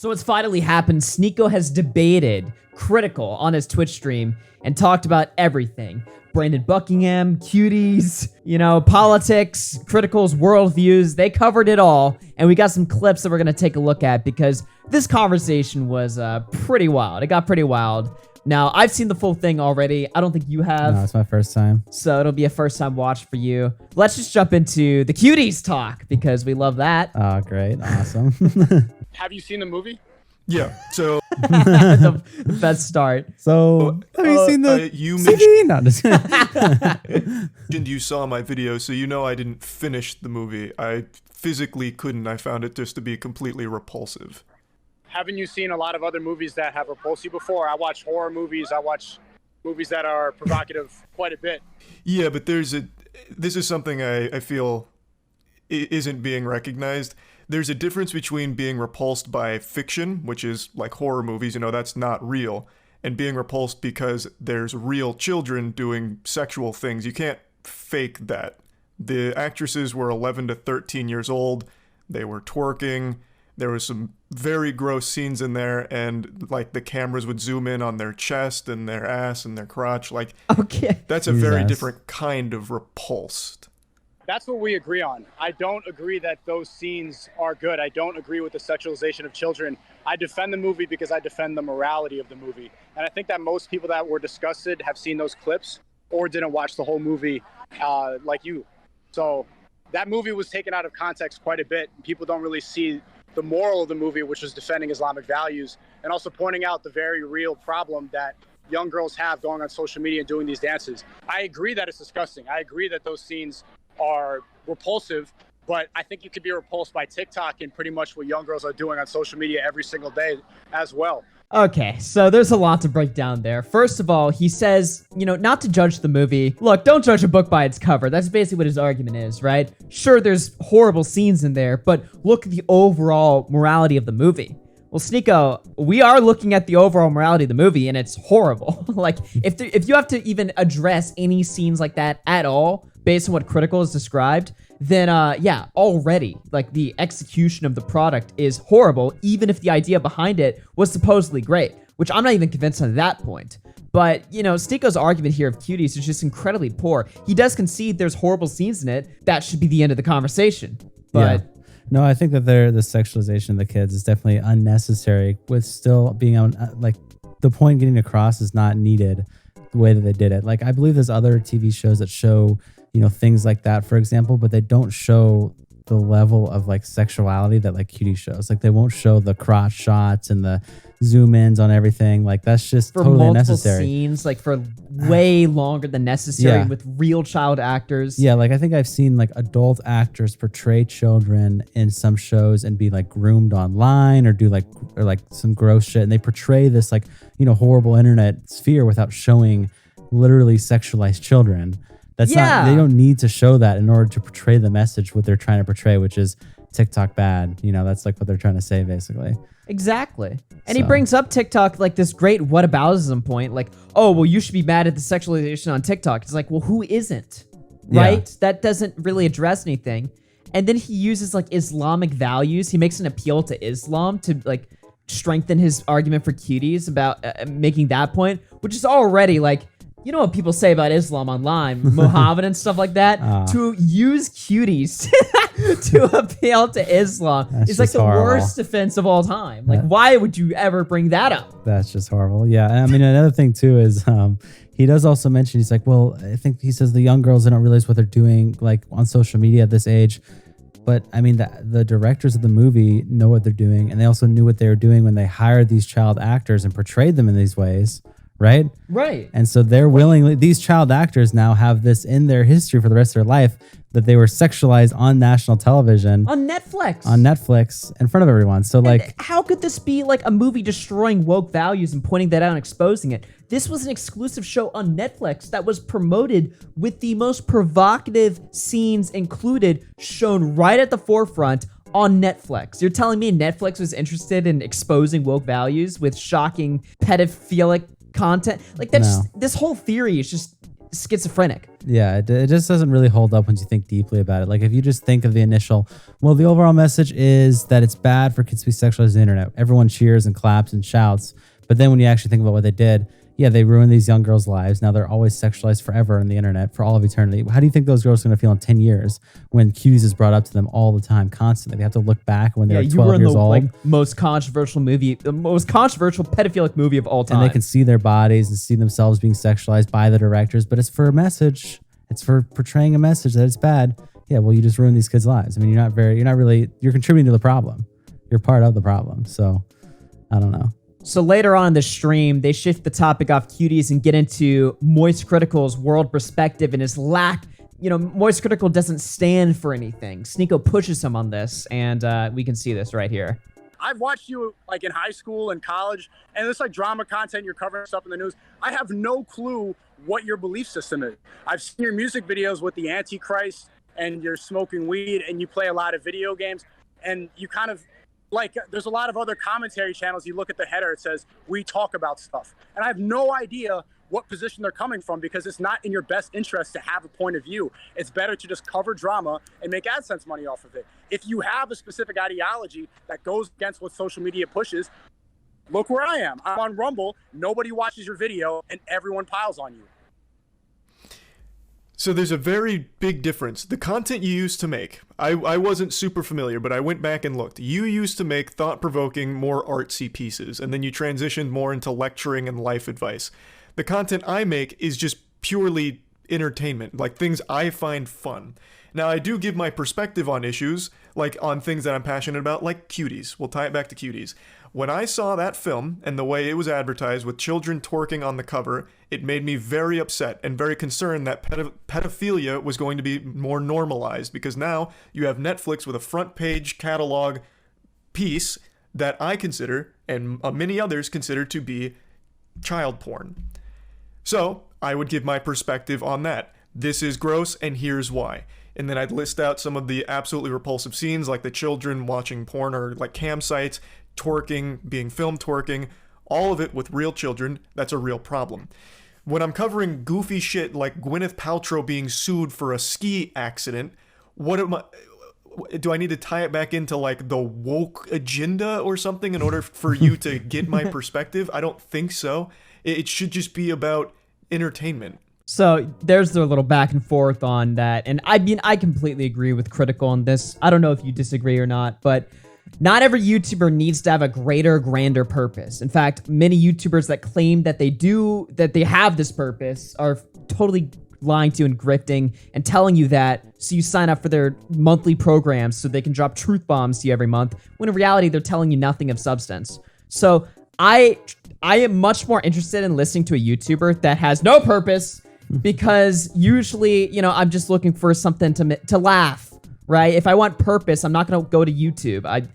So it's finally happened. Sneako has debated Critical on his Twitch stream and talked about everything. Brandon Buckingham, Cuties, politics, Critical's worldviews. They covered it all. And we got some clips that we're going to take a look at because this conversation was pretty wild. It got pretty wild. Now, I've seen the full thing already. I don't think you have. No, it's my first time. So it'll be a first time watch for you. Let's just jump into the Cuties talk because we love that. Oh, great. Awesome. Have you seen the movie? Yeah, so The best start. So, have you seen the you CD? No, just mentioned you saw my video, so you know I didn't finish the movie. I physically couldn't. I found it just to be completely repulsive. Haven't you seen a lot of other movies that have repulsed you before? I watch horror movies. I watch movies that are provocative quite a bit. Yeah, but this is something I feel isn't being recognized. There's a difference between being repulsed by fiction, which is like horror movies, that's not real, and being repulsed because there's real children doing sexual things. You can't fake that. The actresses were 11 to 13 years old. They were twerking. There was some very gross scenes in there, and like the cameras would zoom in on their chest and their ass and their crotch. Like, Okay. that's a very different kind of repulsed. That's what we agree on. I don't agree that those scenes are good. I don't agree with the sexualization of children. I defend the movie because I defend the morality of the movie. And I think that most people that were disgusted have seen those clips or didn't watch the whole movie like you. So that movie was taken out of context quite a bit. People don't really see the moral of the movie, which was defending Islamic values and also pointing out the very real problem that young girls have going on social media and doing these dances. I agree that it's disgusting. I agree that those scenes are repulsive, but I think you could be repulsed by TikTok and pretty much what young girls are doing on social media every single day as well. Okay, so there's a lot to break down there. First of all, he says, not to judge the movie. Look, don't judge a book by its cover. That's basically what his argument is, right? Sure, there's horrible scenes in there, but look at the overall morality of the movie. Well, Sneako, we are looking at the overall morality of the movie, and it's horrible. Like, if you have to even address any scenes like that at all, based on what Critical has described, then already, like, the execution of the product is horrible, even if the idea behind it was supposedly great, which I'm not even convinced on that point. But, Sneako's argument here of Cuties is just incredibly poor. He does concede there's horrible scenes in it. That should be the end of the conversation. But... Yeah. No, I think that the sexualization of the kids is definitely unnecessary, with still being on, the point getting across is not needed the way that they did it. Like, I believe there's other TV shows that show, things like that, for example, but they don't show the level of like sexuality that like Cutie shows. Like, they won't show the crotch shots and the zoom ins on everything. Like, that's just for totally multiple unnecessary. Scenes, like for way longer than necessary with real child actors. Yeah, like I think I've seen like adult actors portray children in some shows and be like groomed online or do like some gross shit, and they portray this like, horrible internet sphere without showing literally sexualized children. That's not, they don't need to show that in order to portray the message what they're trying to portray, which is TikTok bad. That's like what they're trying to say basically. Exactly. And he brings up TikTok like this great whataboutism point, like, oh, well, you should be mad at the sexualization on TikTok. It's like, well, who isn't? Right? Yeah. That doesn't really address anything. And then he uses like Islamic values. He makes an appeal to Islam to like strengthen his argument for Cuties about making that point, which is already like, you know what people say about Islam online, Muhammad and stuff like that, to use Cuties to appeal to Islam is like the worst offense of all time. Like, why would you ever bring that up? That's just horrible. Yeah. I mean, another thing too is he does also mention, he's like, well, I think he says the young girls, they don't realize what they're doing like on social media at this age. But I mean, the directors of the movie know what they're doing, and they also knew what they were doing when they hired these child actors and portrayed them in these ways. Right? Right. And so these child actors now have this in their history for the rest of their life, that they were sexualized on national television. On Netflix. In front of everyone. So like, how could this be like a movie destroying woke values and pointing that out and exposing it? This was an exclusive show on Netflix that was promoted with the most provocative scenes included, shown right at the forefront on Netflix. You're telling me Netflix was interested in exposing woke values with shocking pedophilic content? Like, that's this whole theory is just schizophrenic. Yeah, it just doesn't really hold up once you think deeply about it. Like if you just think of the initial, well, the overall message is that it's bad for kids to be sexualized on the internet. Everyone cheers and claps and shouts. But then when you actually think about what they did, yeah, they ruined these young girls' lives. Now they're always sexualized forever on the internet for all of eternity. How do you think those girls are going to feel in 10 years when Cuties is brought up to them all the time, constantly? They have to look back when they're 12 years old. Like most controversial movie, the most controversial pedophilic movie of all time. And they can see their bodies and see themselves being sexualized by the directors, but it's for a message. It's for portraying a message that it's bad. Yeah, well, you just ruined these kids' lives. I mean, you're contributing to the problem. You're part of the problem. So I don't know. So later on in the stream, they shift the topic off Cuties and get into Moist Critical's world perspective and his lack. Moist Critical doesn't stand for anything. Sneako pushes him on this, and we can see this right here. I've watched you like in high school and college, and it's like drama content, you're covering stuff in the news. I have no clue what your belief system is. I've seen your music videos with the Antichrist, and you're smoking weed, and you play a lot of video games, and you kind of like, there's a lot of other commentary channels. You look at the header, it says, we talk about stuff. And I have no idea what position they're coming from because it's not in your best interest to have a point of view. It's better to just cover drama and make AdSense money off of it. If you have a specific ideology that goes against what social media pushes, look where I am. I'm on Rumble, nobody watches your video, and everyone piles on you. So there's a very big difference. The content you used to make, I wasn't super familiar, but I went back and looked. You used to make thought-provoking, more artsy pieces, and then you transitioned more into lecturing and life advice. The content I make is just purely entertainment, like things I find fun. Now, I do give my perspective on issues, like on things that I'm passionate about, like Cuties. We'll tie it back to Cuties. When I saw that film and the way it was advertised with children twerking on the cover, it made me very upset and very concerned that pedophilia was going to be more normalized, because now you have Netflix with a front page catalog piece that I consider, and many others consider, to be child porn. So I would give my perspective on that. This is gross, and here's why. And then I'd list out some of the absolutely repulsive scenes, like the children watching porn or like campsites, twerking, being filmed twerking, all of it with real children. That's a real problem. When I'm covering goofy shit like Gwyneth Paltrow being sued for a ski accident, do I need to tie it back into like the woke agenda or something in order for you to get my perspective? I don't think so. It should just be about entertainment. So there's their little back and forth on that. And I mean, I completely agree with Critical on this. I don't know if you disagree or not, but not every YouTuber needs to have a greater, grander purpose. In fact, many YouTubers that claim that they have this purpose are totally lying to you and grifting and telling you that so you sign up for their monthly programs so they can drop truth bombs to you every month, when in reality, they're telling you nothing of substance. So I am much more interested in listening to a YouTuber that has no purpose, because usually, I'm just looking for something to laugh, right? If I want purpose, I'm not going to go to YouTube.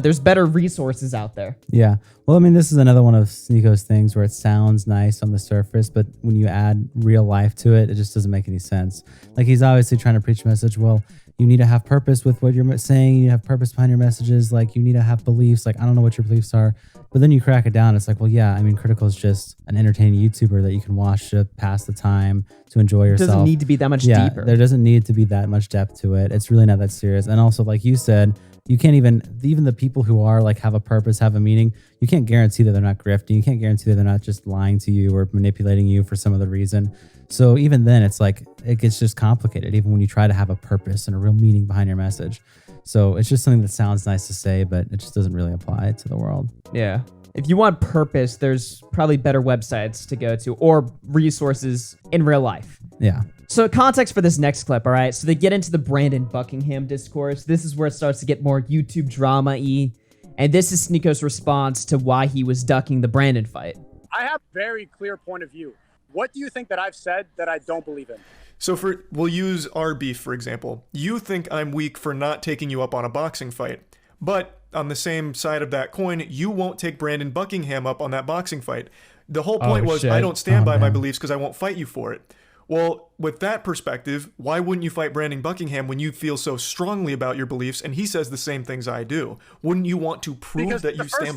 There's better resources out there. Yeah. Well, I mean, this is another one of Sneako's things where it sounds nice on the surface, but when you add real life to it, it just doesn't make any sense. Like, he's obviously trying to preach a message. Well, you need to have purpose with what you're saying. You need to have purpose behind your messages. Like, you need to have beliefs. Like, I don't know what your beliefs are. But then you crack it down. It's like, well, yeah, I mean, Critical is just an entertaining YouTuber that you can watch to pass the time, to enjoy yourself. It doesn't need to be that much deeper. There doesn't need to be that much depth to it. It's really not that serious. And also, like you said, you can't even the people who are like have a purpose, have a meaning, you can't guarantee that they're not grifting. You can't guarantee that they're not just lying to you or manipulating you for some other reason. So even then, it's like, it gets just complicated, even when you try to have a purpose and a real meaning behind your message. So it's just something that sounds nice to say, but it just doesn't really apply to the world. Yeah. If you want purpose, there's probably better websites to go to or resources in real life. Yeah. So context for this next clip, all right? So they get into the Brandon Buckingham discourse. This is where it starts to get more YouTube drama-y. And this is Sneako's response to why he was ducking the Brandon fight. I have a very clear point of view. What do you think that I've said that I don't believe in? So we'll use our beef, for example. You think I'm weak for not taking you up on a boxing fight. But on the same side of that coin, you won't take Brandon Buckingham up on that boxing fight. The whole point was, I don't stand by my beliefs because I won't fight you for it. Well, with that perspective, why wouldn't you fight Brandon Buckingham when you feel so strongly about your beliefs and he says the same things I do? Wouldn't you want to prove that you stand?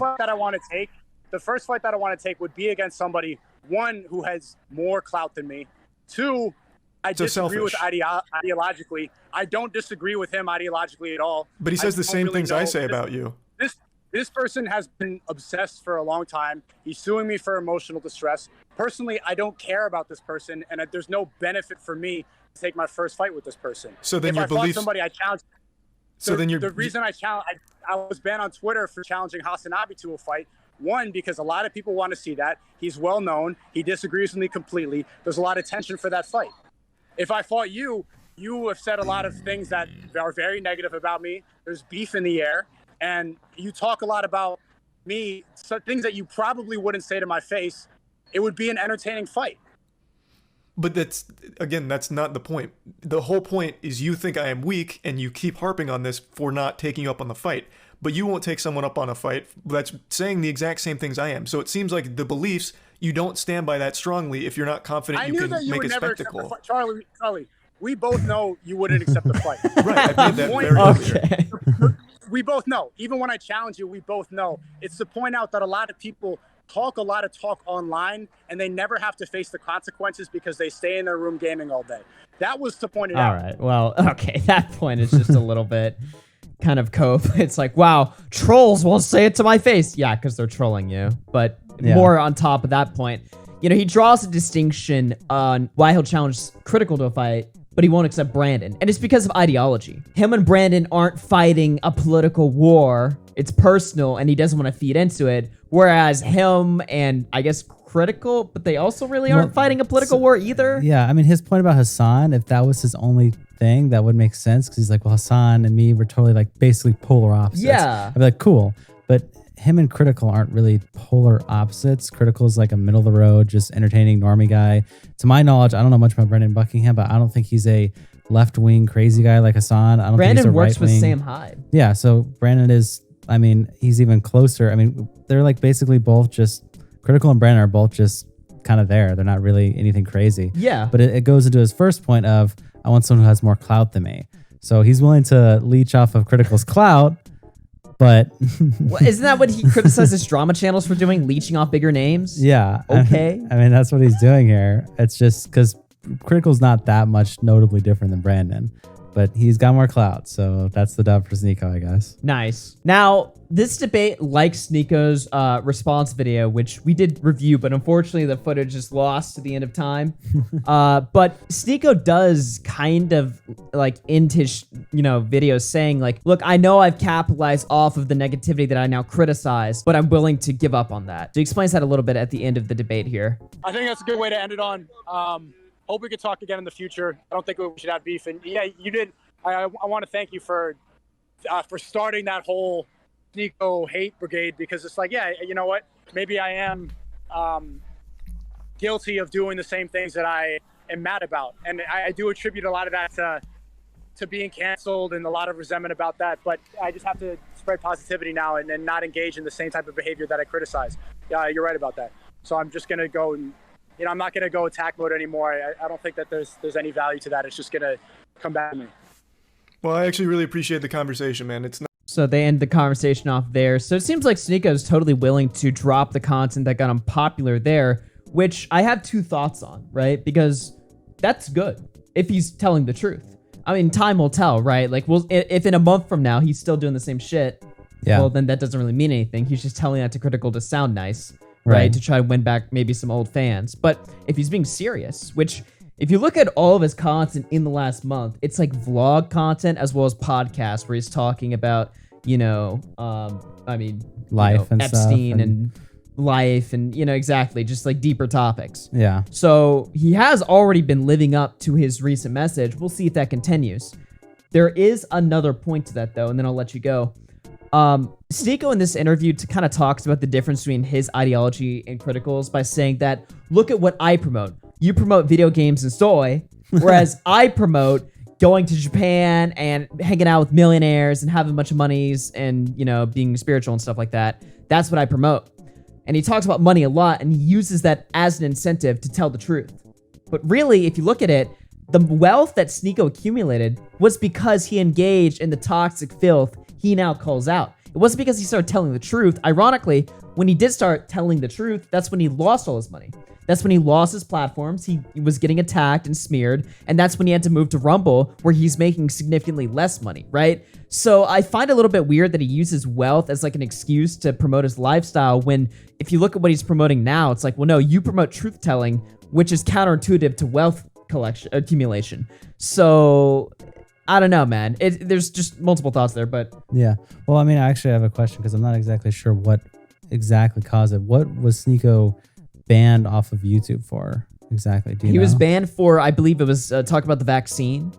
The first fight that I want to take would be against somebody, one, who has more clout than me, Two, I So disagree with selfish. ideologically. I don't disagree with him ideologically at all. But he says the don't same really things I know. say about you. This person has been obsessed for a long time. He's suing me for emotional distress. Personally, I don't care about this person, and there's no benefit for me to take my first fight with this person. So then if your I fought beliefs. somebody, I challenge. So then you're. The reason I was banned on Twitter for challenging Hasanabi to a fight. One, because a lot of people want to see that. He's well known. He disagrees with me completely. There's a lot of tension for that fight. If I fought you, you have said a lot of things that are very negative about me. There's beef in the air. And you talk a lot about me, so things that you probably wouldn't say to my face. It would be an entertaining fight. But that's not the point. The whole point is you think I am weak, and you keep harping on this for not taking you up on the fight. But you won't take someone up on a fight that's saying the exact same things I am. So it seems like the beliefs, you don't stand by that strongly if you're not confident you can make a spectacle. Charlie, we both know you wouldn't accept the fight. Right, I made that very clear. We both know. Even when I challenge you, we both know. It's to point out that a lot of people talk a lot of talk online, and they never have to face the consequences because they stay in their room gaming all day. That was to point it out. All right. Well, okay. That point is just a little bit kind of cope. It's like, wow, trolls won't say it to my face. Yeah, because they're trolling you. But more on top of that point, he draws a distinction on why he'll challenge Critical to a fight, but he won't accept Brandon. And it's because of ideology. Him and Brandon aren't fighting a political war. It's personal, and he doesn't want to feed into it. Whereas him and, I guess, Critical, but they also really aren't fighting a political war either. Yeah, I mean, his point about Hassan, if that was his only thing, that would make sense, because he's like, well, Hassan and me, we're totally like basically polar opposites. Yeah. I'd be like, cool. But him and Critical aren't really polar opposites. Critical is like a middle of the road, just entertaining normie guy. To my knowledge, I don't know much about Brendan Buckingham, but I don't think he's a left-wing crazy guy like Hassan. I don't think he's a works with right-wing. Sam Hyde. Yeah, so Brandon is, I mean, he's even closer. I mean, they're like basically both just, Critical and Brandon are both just kind of there. They're not really anything crazy. Yeah. But it goes into his first point of, I want someone who has more clout than me. So he's willing to leech off of Critical's clout, but... Well, isn't that what he criticizes drama channels for doing? Leeching off bigger names? Yeah. Okay. I mean, that's what he's doing here. It's just because Critical's not that much notably different than Brandon, but he's got more clout. So that's the dub for Sneako, I guess. Nice. Now, this debate, like Sneako's response video, which we did review, but unfortunately the footage is lost to the end of time. But Sneako does kind of like end his, videos saying like, look, I know I've capitalized off of the negativity that I now criticize, but I'm willing to give up on that. So he explains that a little bit at the end of the debate here. I think that's a good way to end it on. Hope we could talk again in the future. I don't think we should have beef. And yeah, you did. I want to thank you for starting that whole Sneako hate brigade, because it's like, yeah, you know what? Maybe I am guilty of doing the same things that I am mad about. And I do attribute a lot of that to being canceled and a lot of resentment about that. But I just have to spread positivity now and not engage in the same type of behavior that I criticize. Yeah, you're right about that. So I'm just going to go and, I'm not going to go attack mode anymore. I don't think that there's any value to that. It's just going to come back to me. Well, I actually really appreciate the conversation, man. It's not. So they end the conversation off there. So it seems like Sneako is totally willing to drop the content that got him popular there, which I have two thoughts on, right? Because that's good if he's telling the truth. I mean, time will tell, right? Like, if in a month from now he's still doing the same shit, well, then that doesn't really mean anything. He's just telling that to Critical to sound nice, right? To try to win back maybe some old fans. But if he's being serious, which if you look at all of his content in the last month, it's like vlog content as well as podcasts where he's talking about, life and Epstein stuff and life and, exactly, just like deeper topics. Yeah. So he has already been living up to his recent message. We'll see if that continues. There is another point to that, though, and then I'll let you go. Sneako in this interview kind of talks about the difference between his ideology and Critical's by saying that, look at what I promote. You promote video games and soy, whereas I promote going to Japan and hanging out with millionaires and having a bunch of monies and, being spiritual and stuff like that. That's what I promote. And he talks about money a lot, and he uses that as an incentive to tell the truth. But really, if you look at it, the wealth that Sneako accumulated was because he engaged in the toxic filth he now calls out. It wasn't because he started telling the truth, ironically, when he did start telling the truth, that's when he lost all his money. That's when he lost his platforms. He was getting attacked and smeared. And that's when he had to move to Rumble, where he's making significantly less money, right? So I find it a little bit weird that he uses wealth as like an excuse to promote his lifestyle, when if you look at what he's promoting now, it's like, well, no, you promote truth telling, which is counterintuitive to wealth accumulation. So I don't know, man. There's just multiple thoughts there, but Yeah. Well, I mean, I actually have a question because I'm not exactly sure what exactly caused it. What was Sneako banned off of YouTube for exactly? Do you he know? was banned for, I believe it was talk about the vaccine.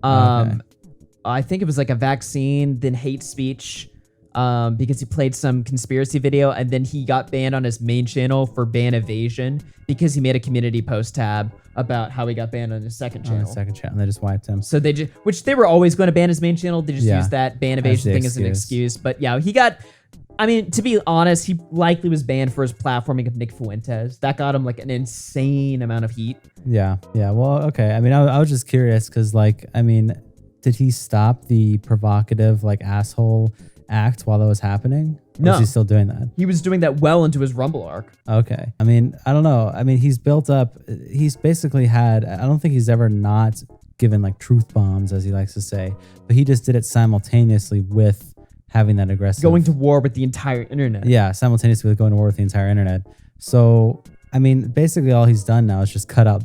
Okay. I think it was like a vaccine, then hate speech, because he played some conspiracy video, and then he got banned on his main channel for ban evasion because he made a community post tab about how he got banned on his second On channel. his second channel, they just wiped him. So they just, which they were always going to ban his main channel. They just Yeah. used that ban evasion the thing as an excuse. excuse. But yeah, he got, I mean, to be honest, he likely was banned for his platforming of Nick Fuentes. That got him like an insane amount of heat. Yeah. Yeah. Well, okay. I mean, I was just curious because, like, I mean, did he stop the provocative, like, asshole act while that was happening? Or No. is he still doing that? He was doing that well into his Rumble arc. Okay. I mean, I don't know. I mean, he's built up, he's basically had, I don't think he's ever not given like truth bombs, as he likes to say, but he just did it simultaneously with having that aggressive. Going to war with the entire internet. Yeah, simultaneously with going to war with the entire internet. So, I mean, basically all he's done now is just cut out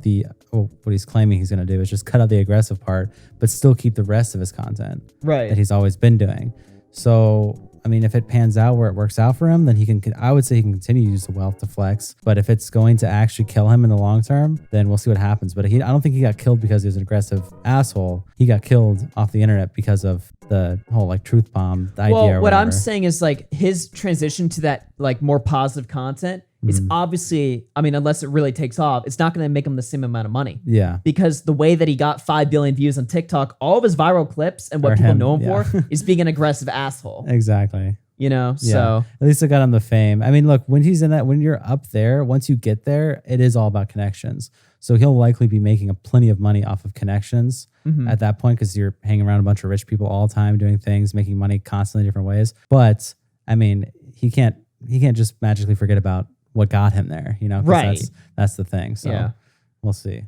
what he's claiming he's going to do is just cut out the aggressive part, but still keep the rest of his content Right. that he's always been doing. So, I mean, if it pans out where it works out for him, then I would say he can continue to use the wealth to flex. But if it's going to actually kill him in the long term, then we'll see what happens. But I don't think he got killed because he was an aggressive asshole. He got killed off the internet because of the whole like truth bomb idea. Well, or what I'm whatever. saying is like his transition to that like more positive content is obviously, I mean, unless it really takes off, it's not going to make him the same amount of money. Yeah. Because the way that he got 5 billion views on TikTok, all of his viral clips and what For people him, know him yeah. for is being an aggressive asshole. Exactly. You know, Yeah. so At least it got him the fame. I mean, look, when you're up there, once you get there, it is all about connections. So he'll likely be making plenty of money off of connections at that point because you're hanging around a bunch of rich people all the time, doing things, making money constantly different ways. But I mean, he can't just magically forget about what got him there, you know? 'Cause Right. That's the thing. So Yeah. we'll see.